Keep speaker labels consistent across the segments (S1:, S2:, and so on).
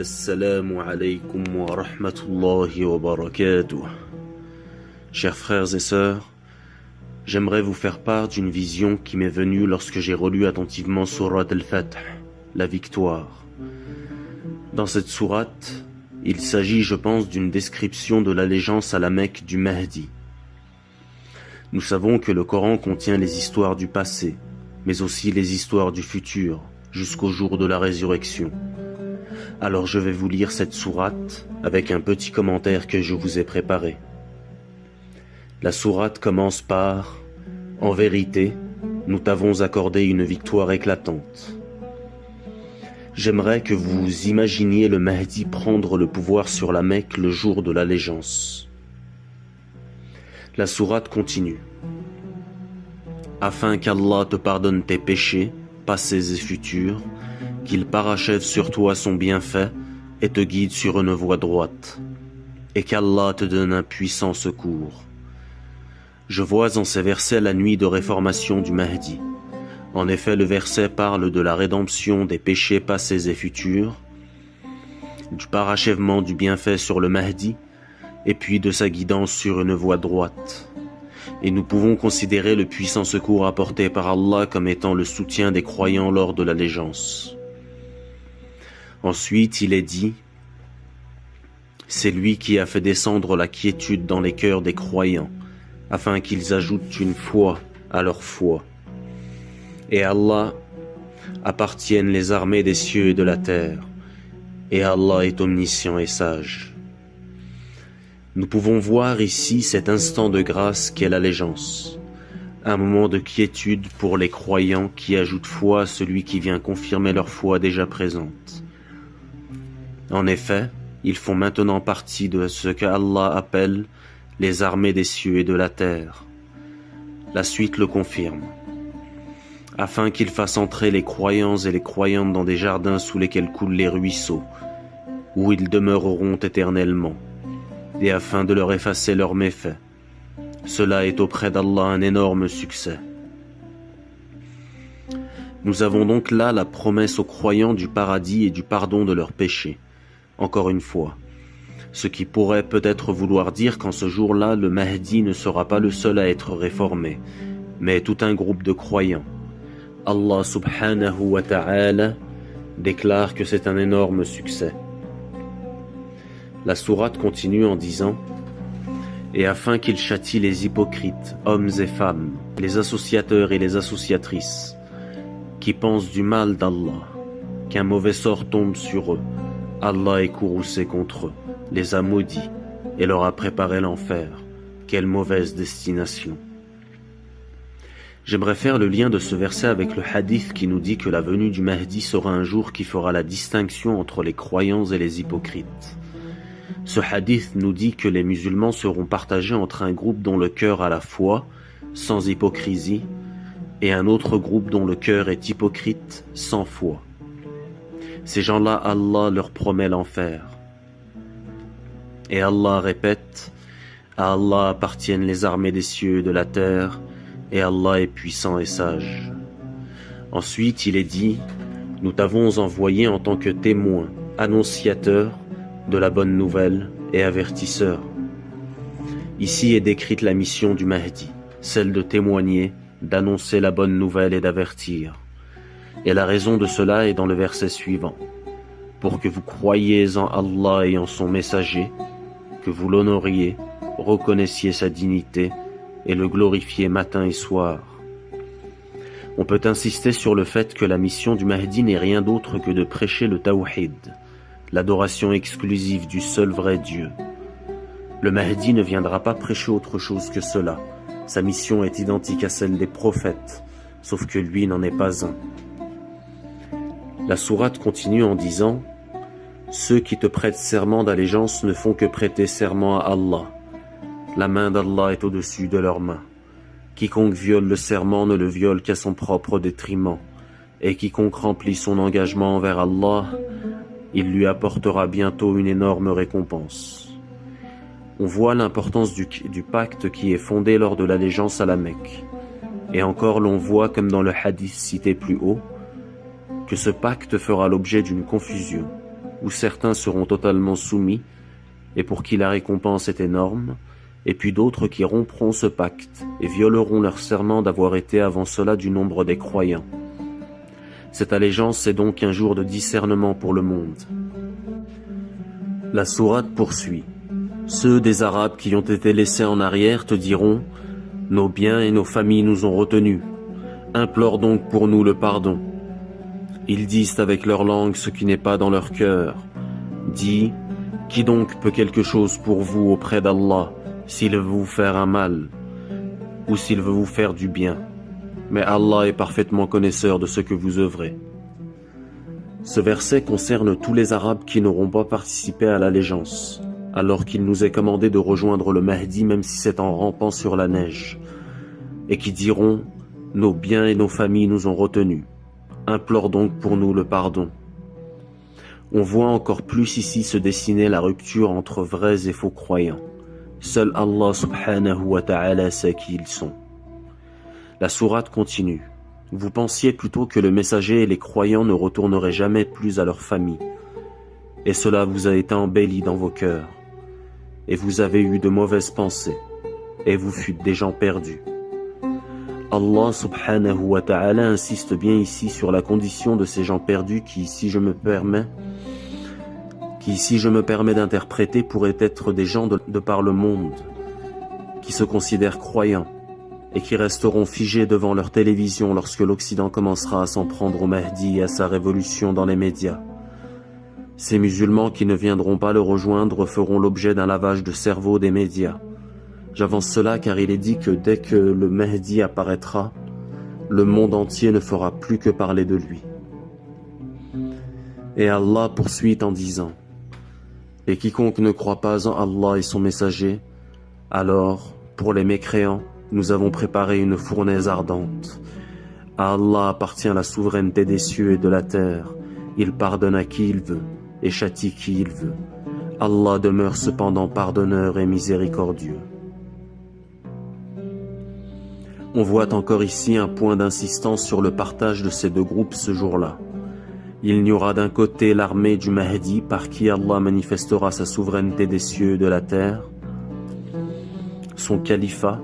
S1: Assalamu alaykum wa rahmatullahi wa barakatuh. Chers frères et sœurs, j'aimerais vous faire part d'une vision qui m'est venue lorsque j'ai relu attentivement Sourate Al-Fath, la victoire. Dans cette sourate, il s'agit, je pense, d'une description de l'allégeance à la Mecque du Mahdi. Nous savons que le Coran contient les histoires du passé, mais aussi les histoires du futur, jusqu'au jour de la résurrection. Alors je vais vous lire cette sourate avec un petit commentaire que je vous ai préparé. La sourate commence par « En vérité, nous t'avons accordé une victoire éclatante ». J'aimerais que vous imaginiez le Mahdi prendre le pouvoir sur la Mecque le jour de l'allégeance. La sourate continue. « Afin qu'Allah te pardonne tes péchés, passés et futurs, qu'il parachève sur toi son bienfait et te guide sur une voie droite, et qu'Allah te donne un puissant secours. » Je vois en ces versets la nuit de réformation du Mahdi. En effet, le verset parle de la rédemption des péchés passés et futurs, du parachèvement du bienfait sur le Mahdi, et puis de sa guidance sur une voie droite. Et nous pouvons considérer le puissant secours apporté par Allah comme étant le soutien des croyants lors de l'allégeance. Ensuite, il est dit « C'est lui qui a fait descendre la quiétude dans les cœurs des croyants, afin qu'ils ajoutent une foi à leur foi. Et à Allah appartiennent les armées des cieux et de la terre, et Allah est omniscient et sage. » Nous pouvons voir ici cet instant de grâce qu'est l'allégeance, un moment de quiétude pour les croyants qui ajoutent foi à celui qui vient confirmer leur foi déjà présente. En effet, ils font maintenant partie de ce qu'Allah appelle les armées des cieux et de la terre. La suite le confirme. Afin qu'il fasse entrer les croyants et les croyantes dans des jardins sous lesquels coulent les ruisseaux, où ils demeureront éternellement, et afin de leur effacer leurs méfaits. Cela est auprès d'Allah un énorme succès. Nous avons donc là la promesse aux croyants du paradis et du pardon de leurs péchés. Encore une fois, ce qui pourrait peut-être vouloir dire qu'en ce jour-là, le Mahdi ne sera pas le seul à être réformé, mais tout un groupe de croyants. Allah subhanahu wa ta'ala déclare que c'est un énorme succès. La sourate continue en disant « Et afin qu'il châtie les hypocrites, hommes et femmes, les associateurs et les associatrices, qui pensent du mal d'Allah, qu'un mauvais sort tombe sur eux, Allah est courroucé contre eux, les a maudits et leur a préparé l'enfer. Quelle mauvaise destination. » J'aimerais faire le lien de ce verset avec le hadith qui nous dit que la venue du Mahdi sera un jour qui fera la distinction entre les croyants et les hypocrites. Ce hadith nous dit que les musulmans seront partagés entre un groupe dont le cœur a la foi, sans hypocrisie, et un autre groupe dont le cœur est hypocrite, sans foi. Ces gens-là, Allah leur promet l'enfer. Et Allah répète, « À Allah appartiennent les armées des cieux et de la terre, et Allah est puissant et sage. » Ensuite, il est dit, « Nous t'avons envoyé en tant que témoin, annonciateur de la bonne nouvelle et avertisseur. » Ici est décrite la mission du Mahdi, celle de témoigner, d'annoncer la bonne nouvelle et d'avertir. Et la raison de cela est dans le verset suivant. « Pour que vous croyiez en Allah et en son messager, que vous l'honoriez, reconnaissiez sa dignité et le glorifiez matin et soir. » On peut insister sur le fait que la mission du Mahdi n'est rien d'autre que de prêcher le tawhid, l'adoration exclusive du seul vrai Dieu. Le Mahdi ne viendra pas prêcher autre chose que cela. Sa mission est identique à celle des prophètes, sauf que lui n'en est pas un. La sourate continue en disant « Ceux qui te prêtent serment d'allégeance ne font que prêter serment à Allah. La main d'Allah est au-dessus de leurs mains. Quiconque viole le serment ne le viole qu'à son propre détriment, et quiconque remplit son engagement envers Allah, il lui apportera bientôt une énorme récompense. » On voit l'importance du pacte qui est fondé lors de l'allégeance à la Mecque. Et encore l'on voit, comme dans le hadith cité plus haut, que ce pacte fera l'objet d'une confusion. où certains seront totalement soumis, et pour qui la récompense est énorme, et puis d'autres qui rompront ce pacte et violeront leur serment d'avoir été avant cela du nombre des croyants. Cette allégeance est donc un jour de discernement pour le monde. La sourate poursuit. Ceux des Arabes qui ont été laissés en arrière te diront « Nos biens et nos familles nous ont retenus. Implore donc pour nous le pardon. » Ils disent avec leur langue ce qui n'est pas dans leur cœur. Dis « Qui donc peut quelque chose pour vous auprès d'Allah s'il veut vous faire un mal ou s'il veut vous faire du bien? Mais Allah est parfaitement connaisseur de ce que vous œuvrez. » Ce verset concerne tous les Arabes qui n'auront pas participé à l'allégeance, alors qu'il nous est commandé de rejoindre le Mahdi même si c'est en rampant sur la neige, et qui diront « Nos biens et nos familles nous ont retenus. Implore donc pour nous le pardon. » On voit encore plus ici se dessiner la rupture entre vrais et faux croyants. Seul Allah subhanahu wa ta'ala sait qui ils sont. La sourate continue. Vous pensiez plutôt que le messager et les croyants ne retourneraient jamais plus à leur famille. Et cela vous a été embelli dans vos cœurs. Et vous avez eu de mauvaises pensées. Et vous fûtes des gens perdus. Allah subhanahu wa ta'ala insiste bien ici sur la condition de ces gens perdus qui, si je me permets d'interpréter, pourraient être des gens de par le monde, qui se considèrent croyants, et qui resteront figés devant leur télévision lorsque l'Occident commencera à s'en prendre au Mahdi et à sa révolution dans les médias. Ces musulmans qui ne viendront pas le rejoindre feront l'objet d'un lavage de cerveau des médias. J'avance cela car il est dit que dès que le Mahdi apparaîtra, le monde entier ne fera plus que parler de lui. Et Allah poursuit en disant « Et quiconque ne croit pas en Allah et son messager, alors, pour les mécréants, nous avons préparé une fournaise ardente. À Allah appartient la souveraineté des cieux et de la terre. Il pardonne à qui il veut et châtie qui il veut. Allah demeure cependant pardonneur et miséricordieux. » On voit encore ici un point d'insistance sur le partage de ces deux groupes ce jour-là. Il n'y aura d'un côté l'armée du Mahdi par qui Allah manifestera sa souveraineté des cieux et de la terre, son califat,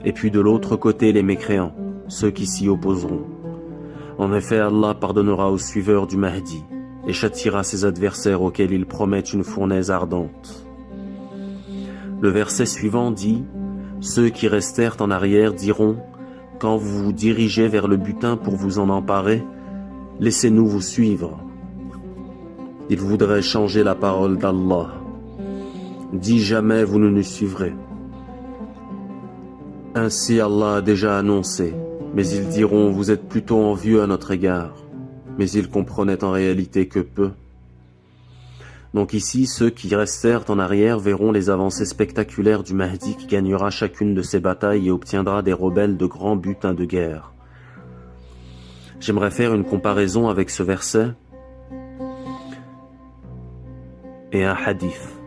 S1: et puis de l'autre côté les mécréants, ceux qui s'y opposeront. En effet, Allah pardonnera aux suiveurs du Mahdi et châtiera ses adversaires auxquels il promet une fournaise ardente. Le verset suivant dit « Ceux qui restèrent en arrière diront « Quand vous vous dirigez vers le butin pour vous en emparer, laissez-nous vous suivre. » Ils voudraient changer la parole d'Allah. Dis jamais vous ne nous suivrez. Ainsi Allah a déjà annoncé, mais ils diront vous êtes plutôt envieux à notre égard. Mais ils comprenaient en réalité que peu. Donc ici, ceux qui restèrent en arrière verront les avancées spectaculaires du Mahdi qui gagnera chacune de ses batailles et obtiendra des rebelles de grands butins de guerre. J'aimerais faire une comparaison avec ce verset et un hadith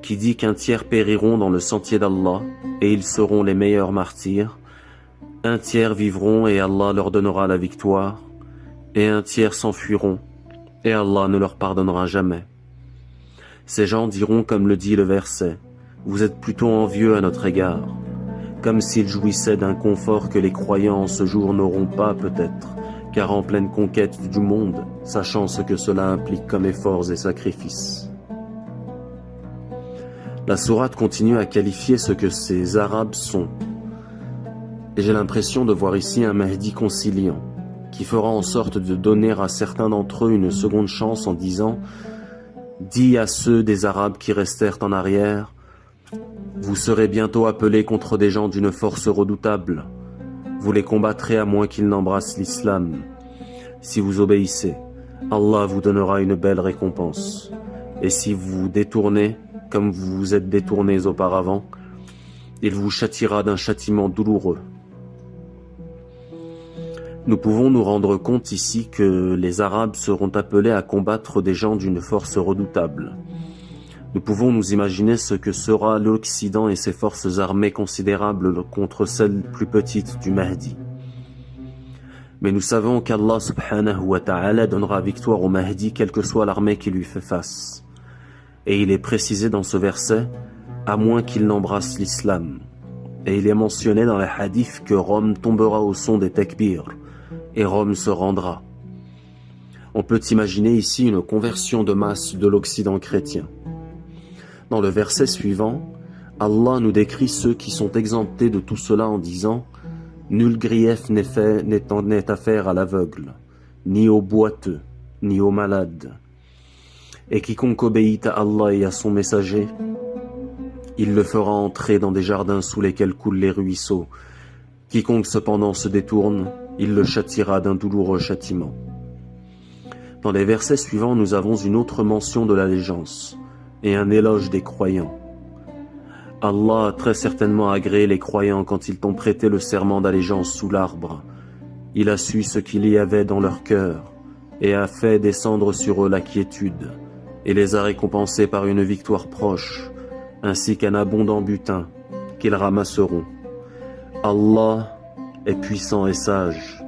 S1: qui dit qu'un tiers périront dans le sentier d'Allah et ils seront les meilleurs martyrs, un tiers vivront et Allah leur donnera la victoire, et un tiers s'enfuiront et Allah ne leur pardonnera jamais. Ces gens diront comme le dit le verset, vous êtes plutôt envieux à notre égard, comme s'ils jouissaient d'un confort que les croyants en ce jour n'auront pas peut-être, car en pleine conquête du monde, sachant ce que cela implique comme efforts et sacrifices. La sourate continue à qualifier ce que ces Arabes sont. Et j'ai l'impression de voir ici un Mahdi conciliant, qui fera en sorte de donner à certains d'entre eux une seconde chance en disant « Dis à ceux des Arabes qui restèrent en arrière, vous serez bientôt appelés contre des gens d'une force redoutable. Vous les combattrez à moins qu'ils n'embrassent l'islam. Si vous obéissez, Allah vous donnera une belle récompense. Et si vous vous détournez, comme vous vous êtes détournés auparavant, il vous châtiera d'un châtiment douloureux. » Nous pouvons nous rendre compte ici que les Arabes seront appelés à combattre des gens d'une force redoutable. Nous pouvons nous imaginer ce que sera l'Occident et ses forces armées considérables contre celles plus petites du Mahdi. Mais nous savons qu'Allah subhanahu wa ta'ala donnera victoire au Mahdi quelle que soit l'armée qui lui fait face. Et il est précisé dans ce verset, à moins qu'il n'embrasse l'islam. Et il est mentionné dans les hadiths que Rome tombera au son des takbirs, et Rome se rendra. On peut imaginer ici une conversion de masse de l'Occident chrétien. Dans le verset suivant, Allah nous décrit ceux qui sont exemptés de tout cela en disant « Nul grief n'est affaire à l'aveugle, ni au boiteux, ni au malade. Et quiconque obéit à Allah et à son messager, il le fera entrer dans des jardins sous lesquels coulent les ruisseaux. Quiconque cependant se détourne, il le châtiera d'un douloureux châtiment. » Dans les versets suivants, nous avons une autre mention de l'allégeance et un éloge des croyants. Allah a très certainement agréé les croyants quand ils t'ont prêté le serment d'allégeance sous l'arbre. Il a su ce qu'il y avait dans leur cœur et a fait descendre sur eux la quiétude et les a récompensés par une victoire proche, ainsi qu'un abondant butin qu'ils ramasseront. Allah est puissant et sage.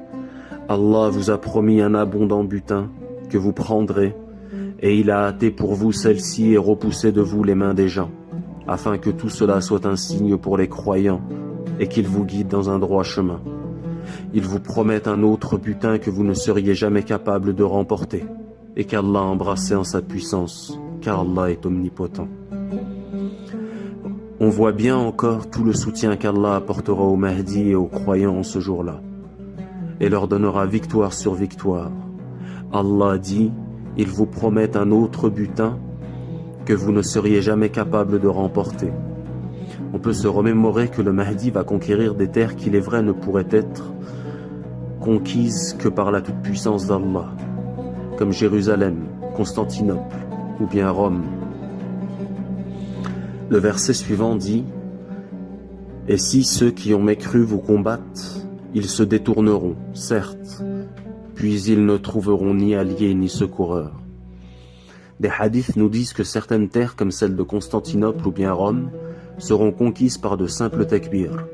S1: Allah vous a promis un abondant butin que vous prendrez, et il a hâté pour vous celle-ci et repoussé de vous les mains des gens, afin que tout cela soit un signe pour les croyants et qu'il vous guide dans un droit chemin. Il vous promet un autre butin que vous ne seriez jamais capable de remporter, et qu'Allah a embrassé en sa puissance, car Allah est omnipotent. On voit bien encore tout le soutien qu'Allah apportera au Mahdi et aux croyants en ce jour-là, et leur donnera victoire sur victoire. Allah dit, il vous promet un autre butin que vous ne seriez jamais capable de remporter. On peut se remémorer que le Mahdi va conquérir des terres qu'il est vrai ne pourraient être conquises que par la toute-puissance d'Allah, comme Jérusalem, Constantinople ou bien Rome. Le verset suivant dit « Et si ceux qui ont mécru vous combattent, ils se détourneront, certes, puis ils ne trouveront ni alliés ni secoureurs. » Des hadiths nous disent que certaines terres comme celle de Constantinople ou bien Rome seront conquises par de simples takbirs.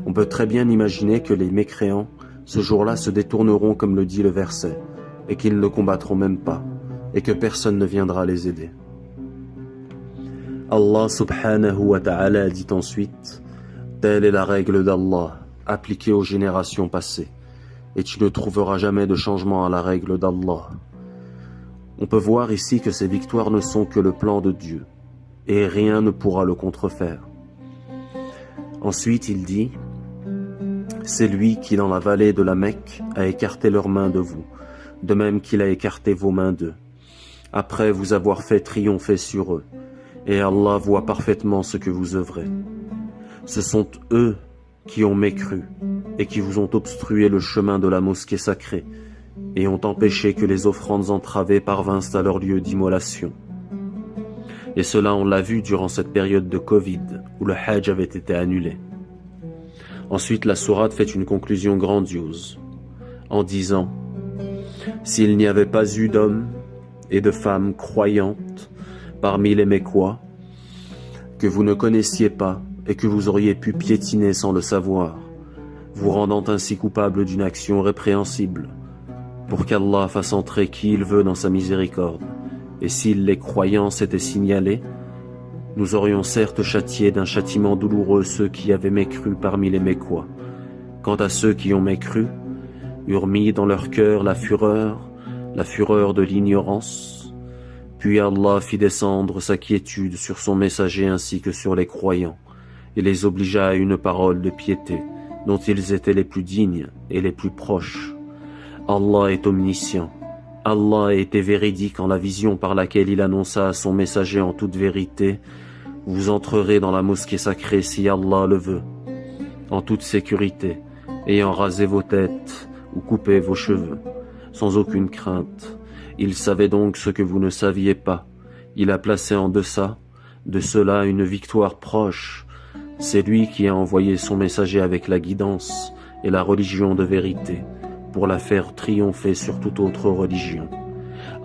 S1: On peut très bien imaginer que les mécréants, ce jour-là, se détourneront comme le dit le verset, et qu'ils ne combattront même pas, et que personne ne viendra les aider. Allah subhanahu wa ta'ala dit ensuite « Telle est la règle d'Allah, appliquée aux générations passées, et tu ne trouveras jamais de changement à la règle d'Allah. » On peut voir ici que ces victoires ne sont que le plan de Dieu, et rien ne pourra le contrefaire. Ensuite il dit « C'est lui qui dans la vallée de la Mecque a écarté leurs mains de vous, de même qu'il a écarté vos mains d'eux, après vous avoir fait triompher sur eux. Et Allah voit parfaitement ce que vous œuvrez. Ce sont eux qui ont mécru et qui vous ont obstrué le chemin de la mosquée sacrée et ont empêché que les offrandes entravées parvinssent à leur lieu d'immolation. Et cela on l'a vu durant cette période de Covid où le Hajj avait été annulé. Ensuite la sourate fait une conclusion grandiose en disant « S'il n'y avait pas eu d'hommes et de femmes croyantes parmi les Mécois, que vous ne connaissiez pas et que vous auriez pu piétiner sans le savoir, vous rendant ainsi coupable d'une action répréhensible, pour qu'Allah fasse entrer qui il veut dans sa miséricorde. Et s'il les croyants s'étaient signalés, nous aurions certes châtié d'un châtiment douloureux ceux qui avaient mécru parmi les Mécois. Quant à ceux qui ont mécru, eurent mis dans leur cœur la fureur de l'ignorance. Puis Allah fit descendre sa quiétude sur son messager ainsi que sur les croyants, et les obligea à une parole de piété, dont ils étaient les plus dignes et les plus proches. Allah est omniscient. Allah a été véridique en la vision par laquelle il annonça à son messager en toute vérité « Vous entrerez dans la mosquée sacrée si Allah le veut, en toute sécurité, ayant rasé vos têtes ou coupé vos cheveux, sans aucune crainte. » Il savait donc ce que vous ne saviez pas. Il a placé en deçà de cela une victoire proche. C'est lui qui a envoyé son messager avec la guidance et la religion de vérité pour la faire triompher sur toute autre religion.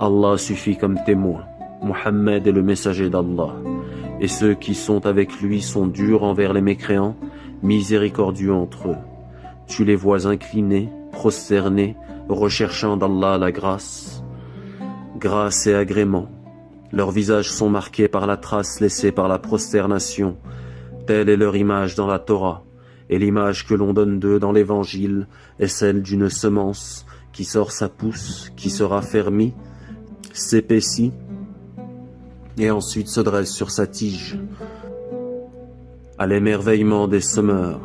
S1: Allah suffit comme témoin. Mohammed est le messager d'Allah. Et ceux qui sont avec lui sont durs envers les mécréants, miséricordieux entre eux. Tu les vois inclinés prosternés, recherchant d'Allah la grâce. Grâce et agrément. Leurs visages sont marqués par la trace laissée par la prosternation. Telle est leur image dans la Torah, et l'image que l'on donne d'eux dans l'Évangile est celle d'une semence qui sort sa pousse, qui se raffermit, s'épaissit, et ensuite se dresse sur sa tige. À l'émerveillement des semeurs,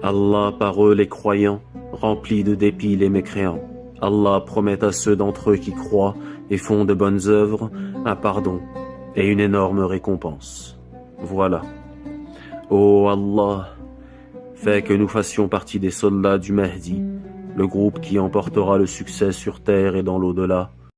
S1: Allah par eux les croyants, remplit de dépit les mécréants. Allah promet à ceux d'entre eux qui croient et font de bonnes œuvres un pardon et une énorme récompense. Voilà. Ô Allah, fais que nous fassions partie des soldats du Mahdi, le groupe qui emportera le succès sur terre et dans l'au-delà,